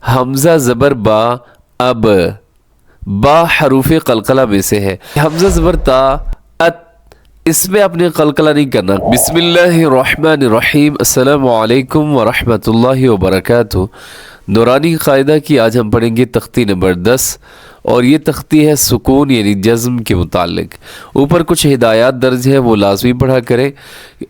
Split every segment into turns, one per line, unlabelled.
حمزہ زبر با اب، با حروف قلقلہ میں سے ہے. حمزہ زبر تا ات، اس میں آپ نے قلقلہ نہیں کرنا. بسم اللہ الرحمن الرحیم. السلام علیکم ورحمۃ اللہ وبرکاتہ. نورانی قاعدہ کی آج ہم پڑھیں گے تختی نمبر 10، اور یہ تختی ہے سکون یعنی جزم کے متعلق. اوپر کچھ ہدایات درج ہیں، وہ لازمی پڑھا کریں،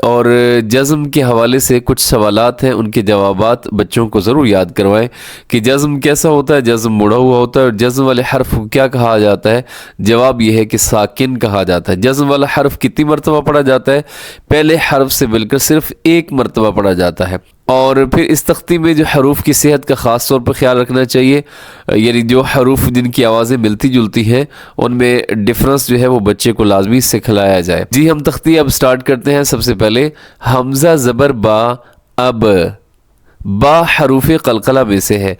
اور جزم کے حوالے سے کچھ سوالات ہیں، ان کے جوابات بچوں کو ضرور یاد کروائیں کہ جزم کیسا ہوتا ہے، جزم مڑا ہوا ہوتا ہے، اور جزم والے حرف کو کیا کہا جاتا ہے. جواب یہ ہے کہ ساکن کہا جاتا ہے. جزم والا حرف کتنی مرتبہ پڑھا جاتا ہے؟ پہلے حرف سے مل کر صرف ایک مرتبہ پڑھا جاتا ہے. اور پھر اس تختی میں جو حروف کی صحت کا خاص طور پر خیال رکھنا چاہیے، یعنی جو حروف جن کی آوازیں ملتی جلتی ہیں ان میں ڈفرنس جو ہے وہ بچے کو لازمی سکھلایا جائے. جی ہم تختی اب سٹارٹ کرتے ہیں. سب سے پہلے حمزہ زبر با اب، با حروف قلقلہ میں سے ہے.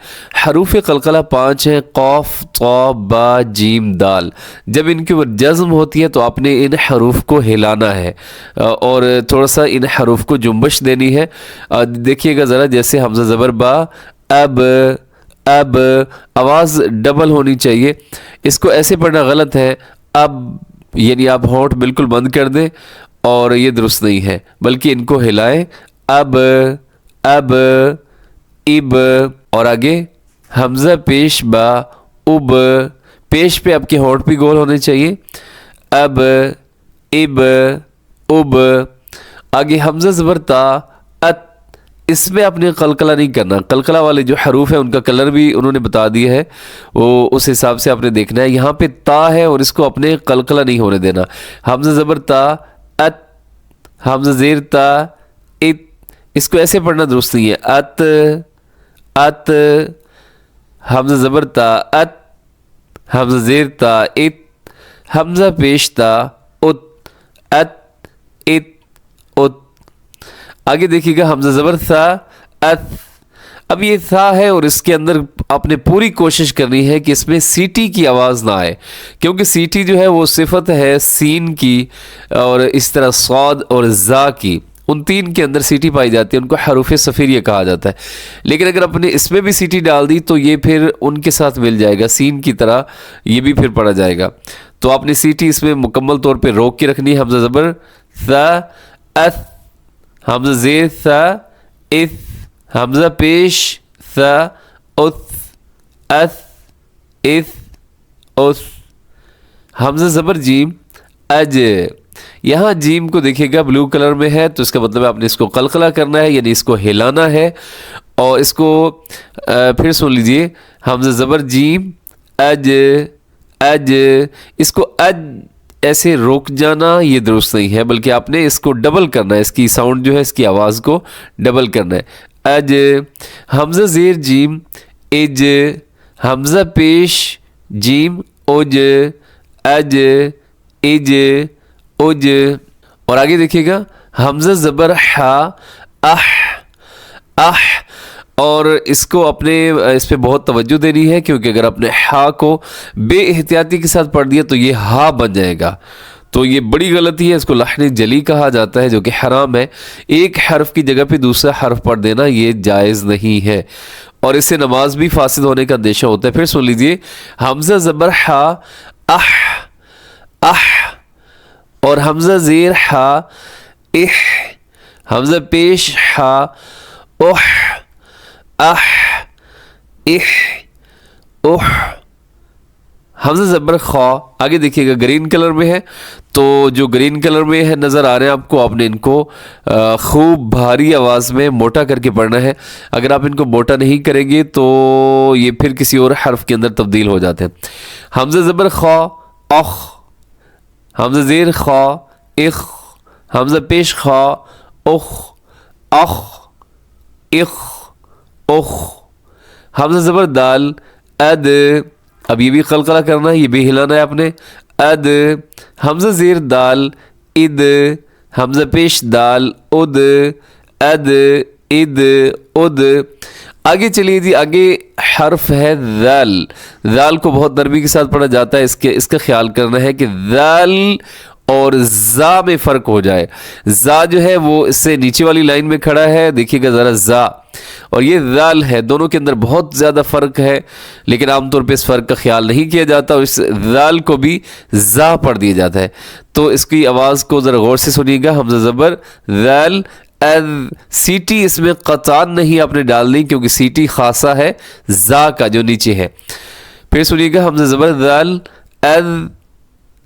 حروف قلقلہ 5 ہیں: قاف، طا، با، جیم، دال. جب ان کے اوپر جزم ہوتی ہے تو آپ نے ان حروف کو ہلانا ہے اور تھوڑا سا ان حروف کو جنبش دینی ہے. دیکھیے گا ذرا، جیسے حمزہ زبر با اب، اب آواز ڈبل ہونی چاہیے. اس کو ایسے پڑھنا غلط ہے، اب یعنی آپ ہونٹ بالکل بند کر دیں، اور یہ درست نہیں ہے، بلکہ ان کو ہلائیں. اب، اب، اب. اور آگے حمزہ پیش با اب، پیش پہ آپ کے ہونٹ بھی گول ہونے چاہیے. اب، اب، اب. آگے حمزہ زبر تا ات، اس میں آپ نے قلقلہ نہیں کرنا. قلقلہ والے جو حروف ہیں ان کا کلر بھی انہوں نے بتا دیا ہے، وہ اس حساب سے آپ نے دیکھنا ہے. یہاں پہ تا ہے اور اس کو اپنے قلقلہ نہیں ہونے دینا. حمزہ زبر تا ات، حمزہ زیر تا ات، اس کو ایسے پڑھنا درست نہیں ہے. ات، ات. حمزہ زبر تا ات، حمزہ زیر تا ات، حمزہ پیش تا ات، ات، ات، ات. آگے دیکھیے گا حمزہ زبر ثا ات. اب یہ ثا ہے اور اس کے اندر آپ نے پوری کوشش کرنی ہے کہ اس میں سیٹی کی آواز نہ آئے، کیونکہ سیٹی جو ہے وہ صفت ہے سین کی، اور اس طرح صاد اور زا کی. ان تین کے اندر سیٹی پائی جاتی ہے، ان کو حروف صفیریہ کہا جاتا ہے. لیکن اگر اپنے اس میں بھی سیٹی ڈال دی تو یہ پھر ان کے ساتھ مل جائے گا، سین کی طرح یہ بھی پھر پڑھا جائے گا. تو آپ نے سیٹی اس میں مکمل طور پہ روک کے رکھنی ہے. حمزہ زبر ثا ات، حمزہ زیر ثا اث، حمزہ پیش ثا اث، اث، اث، اث. حمزہ زبر جیم اج. یہاں جیم کو دیکھیے گا بلو کلر میں ہے، تو اس کا مطلب آپ نے اس کو قلقلہ کرنا ہے، یعنی اس کو ہلانا ہے. اور اس کو پھر سن لیجئے، حمزہ زبر جیم اج، اج. اس کو اج ایسے روک جانا یہ درست نہیں ہے، بلکہ آپ نے اس کو ڈبل کرنا ہے، اس کی ساؤنڈ جو ہے، اس کی آواز کو ڈبل کرنا ہے. اج. حمزہ زیر جیم اج، حمزہ پیش جیم اج، اج، اج، اج. اور آگے دیکھیے گا حمزہ زبر حا اح، اح. اور اس کو اپنے اس پہ بہت توجہ دینی ہے، کیونکہ اگر اپنے ہا کو بے احتیاطی کے ساتھ پڑھ دیا تو یہ ہا بن جائے گا، تو یہ بڑی غلطی ہے. اس کو لحن جلی کہا جاتا ہے، جو کہ حرام ہے. ایک حرف کی جگہ پہ دوسرا حرف پڑھ دینا یہ جائز نہیں ہے، اور اس سے نماز بھی فاسد ہونے کا اندیشہ ہوتا ہے. پھر سن لیجئے حمزہ زبر ہا اح، اح. اور حمزہ زیر ہا اح، حمزہ پیش ہا اح، اح، اح، اح. حمزہ زبر خا. آگے دیکھیے گا گرین کلر میں ہے، تو جو گرین کلر میں ہے نظر آ رہے ہیں آپ کو، آپ نے ان کو خوب بھاری آواز میں موٹا کر کے پڑھنا ہے. اگر آپ ان کو موٹا نہیں کریں گے تو یہ پھر کسی اور حرف کے اندر تبدیل ہو جاتے ہیں. حمزہ زبر خا اخ، حمزہ زیر خا اخ، حمزہ پیش خا اخ، اخ، اخ، اخ. حمزہ زبر دال اد. اب یہ بھی قلقلہ کرنا ہے، یہ بھی ہلانا ہے آپ نے. اد. حمزہ زیر دال اد، حمزہ پیش دال اد، اد، اد، اد. آگے چلیے جی، آگے حرف ہے ذال. ذال کو بہت نرمی کے ساتھ پڑھا جاتا ہے، اس کا خیال کرنا ہے کہ ذال اور زا میں فرق ہو جائے. زا جو ہے وہ اس سے نیچے والی لائن میں کھڑا ہے, دیکھیے گا ذرا زا, اور یہ ذال ہے, دونوں کے اندر بہت زیادہ فرق ہے, لیکن عام طور پہ اس فرق کا خیال نہیں کیا جاتا, اور اس ذال کو بھی زا پڑھ دیا جاتا ہے. تو اس کی آواز کو ذرا غور سے سنیے گا, حمزہ زبر ذال اذ, سیٹی اس میں قطعاً نہیں آپ نے ڈالنی کیونکہ سیٹی خاصہ ہے زا کا جو نیچے ہے. پھر سنیے گا حمزہ زبر ذال اذ,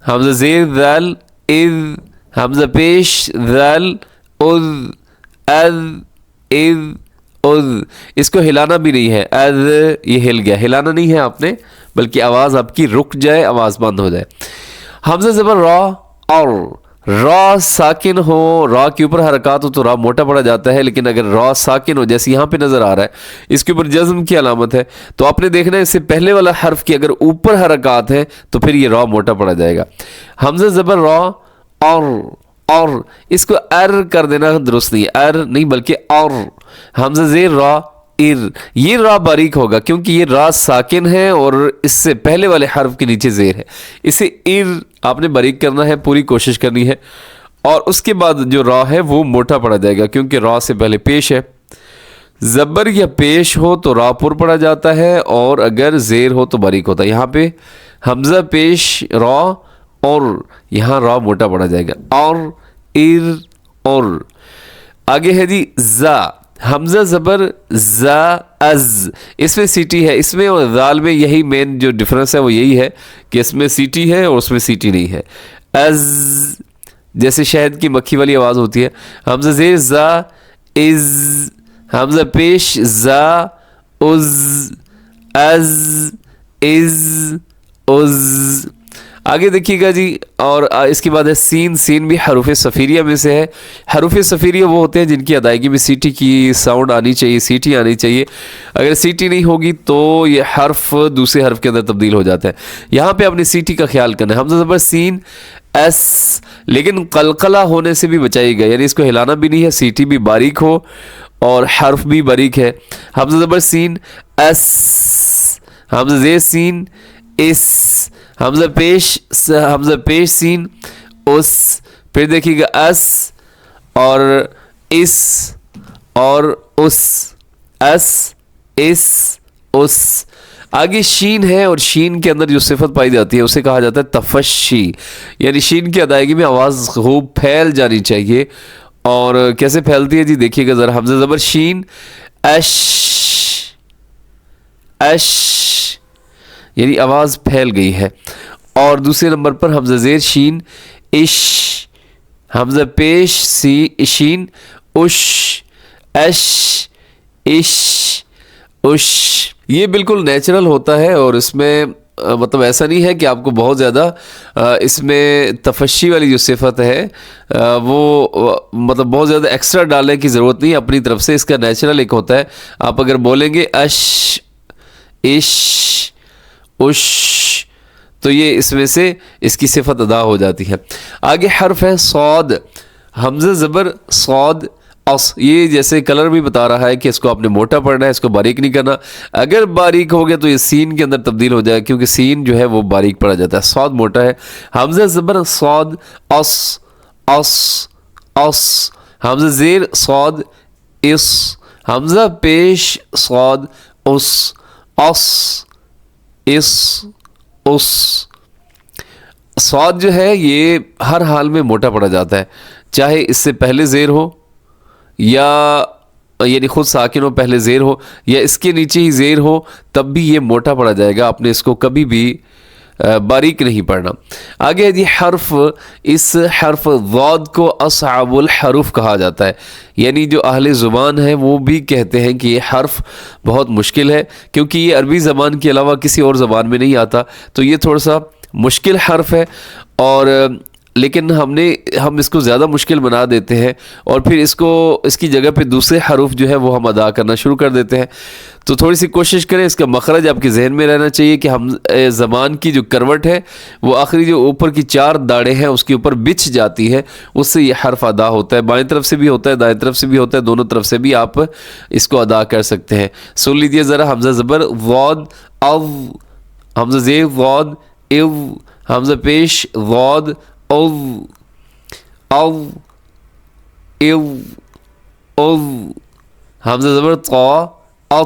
حمزہ زیر ذال اذ, حمزہ پیش ذال اذ اذ اذ اذ. اس کو ہلانا بھی نہیں ہے, اذ یہ ہل گیا, ہلانا نہیں ہے آپ نے, بلکہ آواز آپ کی رک جائے, آواز بند ہو جائے. حمزہ زبر را اور, را ساکن ہو, را کے اوپر حرکات ہو تو را موٹا پڑا جاتا ہے, لیکن اگر را ساکن ہو جیسے یہاں پہ نظر آ رہا ہے اس کے اوپر جزم کی علامت ہے, تو آپ نے دیکھنا ہے اس سے پہلے والا حرف کی اگر اوپر حرکات ہے تو پھر یہ را موٹا پڑا جائے گا. حمزہ زبر را اور اس کو ار کر دینا درست نہیں, ار نہیں بلکہ اور. حمزہ زیر را ار, یہ را باریک ہوگا کیونکہ یہ را ساکن ہے اور اس سے پہلے والے حرف کے نیچے زیر ہے, اسے ار آپ نے باریک کرنا ہے, پوری کوشش کرنی ہے, اور اس کے بعد جو را ہے وہ موٹا پڑا جائے گا کیونکہ را سے پہلے پیش ہے. زبر یا پیش ہو تو را پر پڑا جاتا ہے, اور اگر زیر ہو تو باریک ہوتا ہے. یہاں پہ حمزہ پیش را اور, یہاں را موٹا پڑا جائے گا, اور ار اور. آگے ہے جی زا, حمزہ زبر زا از, اس میں سیٹی ہے, اس میں اور ذال میں یہی مین جو ڈفرنس ہے وہ یہی ہے کہ اس میں سیٹی ہے اور اس میں سیٹی نہیں ہے. از جیسے شہد کی مکھی والی آواز ہوتی ہے. حمزہ زیر زا از, حمزہ پیش زا از از از از. آگے دیکھیے گا جی, اور اس کے بعد ہے سین. سین بھی حروف صفیریہ میں سے ہے. حروف صفیریہ وہ ہوتے ہیں جن کی ادائیگی میں سیٹی کی ساؤنڈ آنی چاہیے, سیٹی آنی چاہیے. اگر سیٹی نہیں ہوگی تو یہ حرف دوسرے حرف کے اندر تبدیل ہو جاتا ہے. یہاں پہ اپنی سیٹی کا خیال کرنا ہے. حمزہ زبر سین ایس, لیکن قلقلہ ہونے سے بھی بچائیے گا, یعنی اس کو ہلانا بھی نہیں ہے, سیٹی بھی باریک ہو اور حرف بھی باریک ہے. حمزہ زبر سین ایس, حمزہ زیر سین اس, حمزہ پیش سین اس. پھر دیکھیے گا اس اور اس اور اس, اس اس اس. آگے شین ہے, اور شین کے اندر جو صفت پائی جاتی ہے اسے کہا جاتا ہے تفشی, یعنی شین کی ادائیگی میں آواز خوب پھیل جانی چاہیے. اور کیسے پھیلتی ہے جی دیکھیے گا ذرا. حمزہ زبر شین اش اش, یعنی آواز پھیل گئی ہے. اور دوسرے نمبر پر حمزہ زیر شین اش, حمزہ پیش شین اش اش اش اش. یہ بالکل نیچرل ہوتا ہے, اور اس میں مطلب ایسا نہیں ہے کہ آپ کو بہت زیادہ اس میں تفشی والی جو صفت ہے وہ مطلب بہت زیادہ ایکسٹرا ڈالنے کی ضرورت نہیں. اپنی طرف سے اس کا نیچرل ایک ہوتا ہے. آپ اگر بولیں گے اش اش اش تو یہ اس میں سے اس کی صفت ادا ہو جاتی ہے. آگے حرف ہے صاد. حمزہ زبر صاد اس, یہ جیسے کلر بھی بتا رہا ہے کہ اس کو آپ نے موٹا پڑھنا ہے, اس کو باریک نہیں کرنا. اگر باریک ہو گیا تو یہ سین کے اندر تبدیل ہو جائے کیونکہ سین جو ہے وہ باریک پڑا جاتا ہے, صاد موٹا ہے. حمزہ زبر صاد اس اس اس, حمزہ زیر صاد اس, حمزہ پیش صاد اس اس اس اس. صاد جو ہے یہ ہر حال میں موٹا پڑا جاتا ہے, چاہے اس سے پہلے زیر ہو یا یعنی خود ساکن ہو پہلے زیر ہو, یا اس کے نیچے ہی زیر ہو, تب بھی یہ موٹا پڑا جائے گا. آپ نے اس کو کبھی بھی باریک نہیں پڑھنا. آگے جی حرف, اس حرف ضاد کو اصعب الحروف کہا جاتا ہے, یعنی جو اہل زبان ہیں وہ بھی کہتے ہیں کہ یہ حرف بہت مشکل ہے کیونکہ یہ عربی زبان کے علاوہ کسی اور زبان میں نہیں آتا, تو یہ تھوڑا سا مشکل حرف ہے. اور لیکن ہم اس کو زیادہ مشکل بنا دیتے ہیں اور پھر اس کی جگہ پہ دوسرے حروف جو ہے وہ ہم ادا کرنا شروع کر دیتے ہیں. تو تھوڑی سی کوشش کریں, اس کا مخرج آپ کے ذہن میں رہنا چاہیے کہ ہم زبان کی جو کروٹ ہے وہ آخری جو اوپر کی 4 داڑیں ہیں اس کے اوپر بچھ جاتی ہے, اس سے یہ حرف ادا ہوتا ہے. بائیں طرف سے بھی ہوتا ہے, دائیں طرف سے بھی ہوتا ہے, دونوں طرف سے بھی آپ اس کو ادا کر سکتے ہیں. سن لیجیے ذرا. حمزہ زبر ضاد او, حمزہ زیر ضاد او, حمزہ پیش ضاد او, او او او حمزہ زبر طا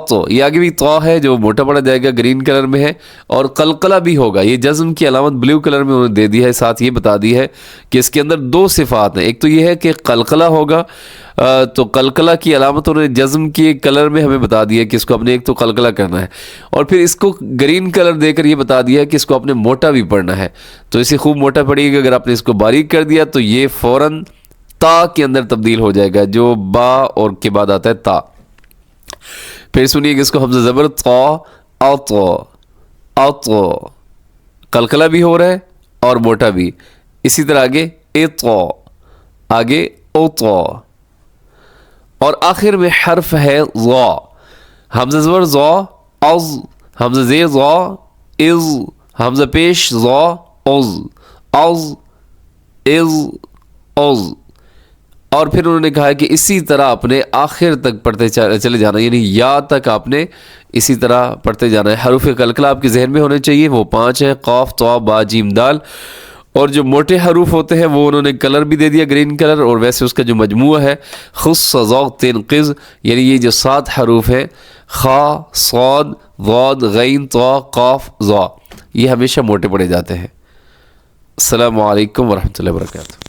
تو یہ آگے بھی طا ہے جو موٹا پڑا جائے گا، گرین کلر میں ہے، اور قلقلہ بھی ہوگا۔ یہ جزم کی علامت بلیو کلر میں انہوں نے دے دی ہے، ساتھ یہ بتا دی ہے کہ اس کے اندر دو صفات ہیں۔ ایک تو یہ ہے کہ قلقلہ ہوگا، تو قلقلہ کی علامت انہوں نے جزم کی کلر میں ہمیں بتا دی ہے کہ اس کو اپنے ایک تو قلقلہ کرنا ہے، اور پھر اس کو گرین کلر دے کر یہ بتا دیا ہے کہ اس کو اپنے موٹا بھی پڑھنا ہے۔ تو اسے خوب موٹا پڑے گا، اگر آپ نے اس کو باریک کر دیا تو یہ فوراً تا کے اندر تبدیل ہو جائے گا، جو با اور کے بعد آتا ہے تا۔ پھر سنیے کہ اس کو حمزہ زبر طا اطو، قلقلہ بھی ہو رہا ہے اور موٹا بھی۔ اسی طرح آگے اطا، آگے اوطا، اور آخر میں حرف ہے ظا، حمزہ زبر ظا از، حمزہ زیر ظا از، حمزہ پیش ظا از، از از از، اور پھر انہوں نے کہا کہ اسی طرح اپنے آخر تک پڑھتے چلے جانا، یعنی یا تک آپ نے اسی طرح پڑھتے جانا ہے۔ حروف قلقلہ آپ کے ذہن میں ہونے چاہیے، وہ 5 ہیں، قاف طا با جیم دال، اور جو موٹے حروف ہوتے ہیں وہ انہوں نے کلر بھی دے دیا گرین کلر، اور ویسے اس کا جو مجموعہ ہے خص ضاد تین قز، یعنی یہ جو 7 حروف ہیں خا صاد ضاد غین طا قاف ظا، یہ ہمیشہ موٹے پڑے جاتے ہیں۔ السلام علیکم ورحمۃ اللہ وبرکاتہ۔